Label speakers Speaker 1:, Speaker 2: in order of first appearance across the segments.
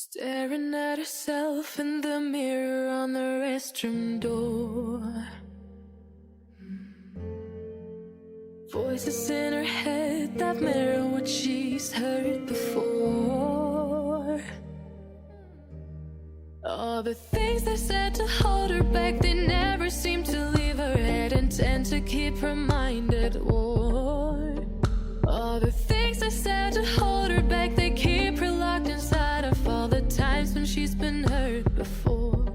Speaker 1: Staring at herself in the mirror on the restroom door. Voices in her head that mirror what she's heard before. All the things they said to hold her back, they never seem to leave her head and tend to keep her mind at war. All the things they said to hold her back, they keep her locked inside of all the times when she's been hurt before.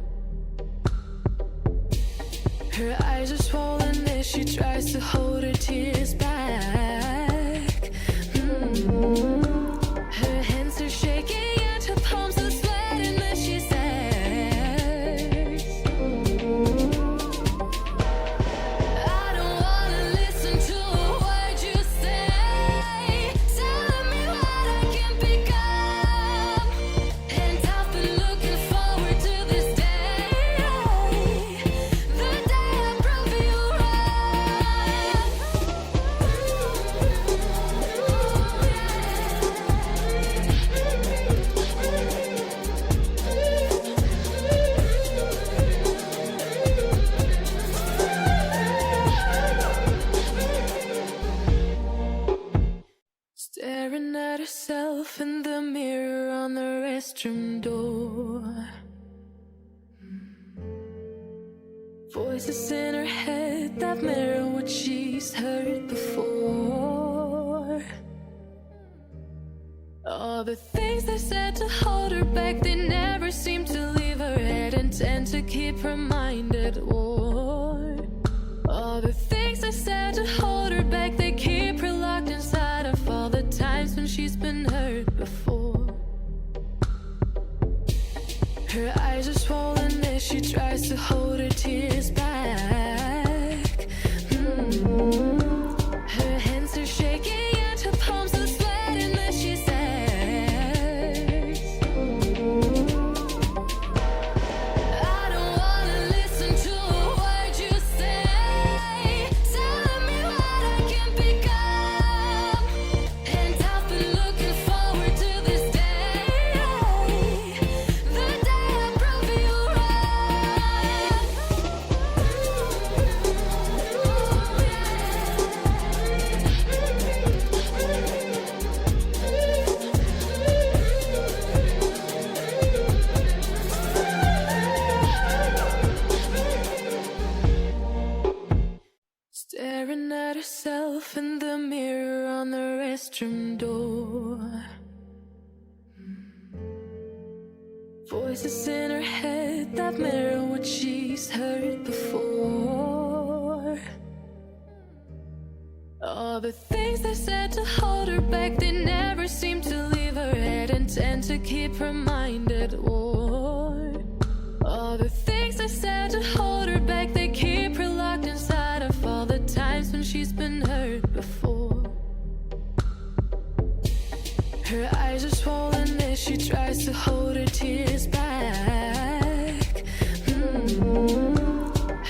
Speaker 1: Her eyes are swollen as she tries to hold her tears back. Her hands are shaking and her palms are sweating as she says, I don't wanna listen to a word you say, telling me what I can become. And I've been looking forward to this day, the day I prove you Staring at herself in the mirror on the restroom door. Voices in her head that mirror what she's heard before. All the things they said to hold her back, they never seem to leave her head and tend to keep her mind at war. All the things they said to hold her back, they keep her locked inside of all the times when she's been hurt before. Her eyes are swollen as she tries to hold her tears back. Her hands are shaking and her palms are sweating as she says, I don't wanna listen to a word you say, telling me what I can become. And I've been looking forward to this day, the day I prove you Staring at herself in the mirror on the restroom door. Voices in her head that mirror what she's heard before. All the things they said to hold her back, they never seem to leave her head and tend to keep her mind at war. All the things they said to hold her back, they keep her locked inside of all the times when she's been hurt before. Her eyes are swollen as she tries to hold her tears back.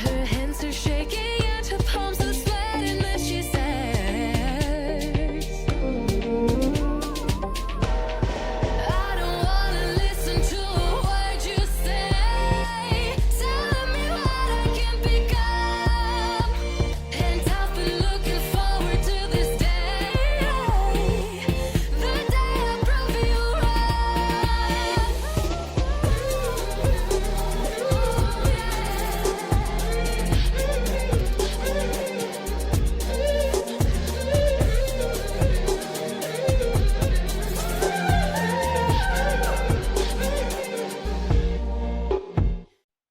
Speaker 1: Her hands are shaking and her palms are sweating as she says, I don't wanna listen to a word you say, telling me what I can become. And I've been looking forward to this day, the day I prove you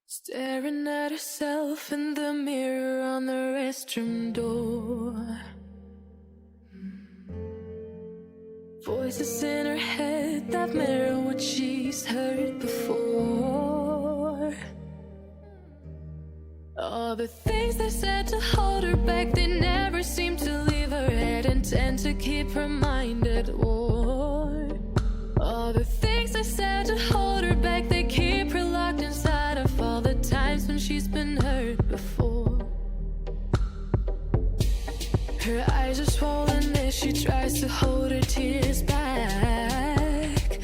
Speaker 1: Staring at herself in the mirror on the restroom door. Voices in her head that mirror what she's heard before. All the things they said to hold her back, they never seem to leave her head and tend to keep her mind at war. All the things they said to hold her back, they keep her locked inside of all the times when she's been hurt before. Her eyes are swollen as she tries to hold her tears back.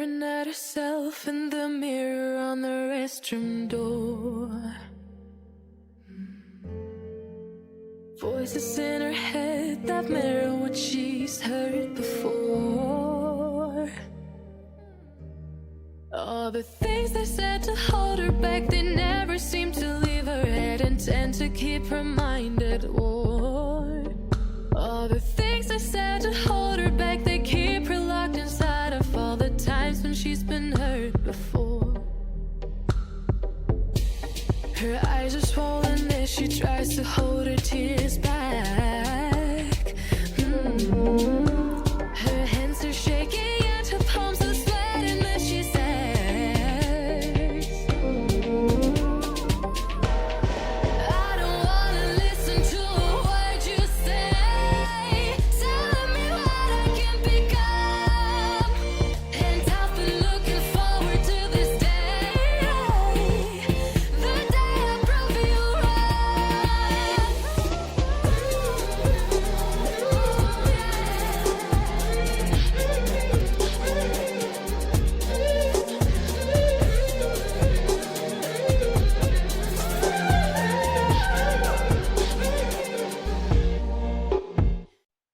Speaker 1: Staring at herself in the mirror on the restroom door. Voices in her head that mirror what she's heard before. All the things they said to hold her back, they never seem to leave her head and tend to keep her mind at war. All the things they said to hold her back, they keep her locked inside of all the times when she's been hurt before. Her eyes are swollen as she tries to hold her tears back. Her hands are shaking and her palms are sweating as she says, I don't wanna listen to a word you say, telling me what I can become. And I've been looking forward to this day, the day I prove you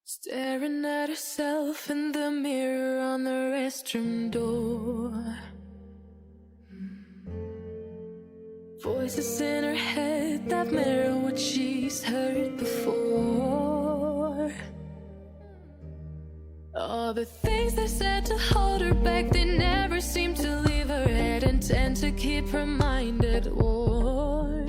Speaker 1: Staring at herself in the mirror on the restroom door. Voices in her head that mirror what she's heard before. All the things they said to hold her back, they never seem to leave her head and tend to keep her mind at war.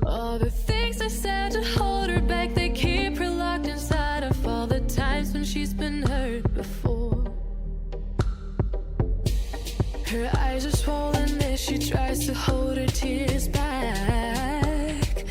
Speaker 1: All the things they said to hold her back, they keep her locked inside of all the times when she's been hurt before. Her eyes are swollen as she tries to hold her tears back.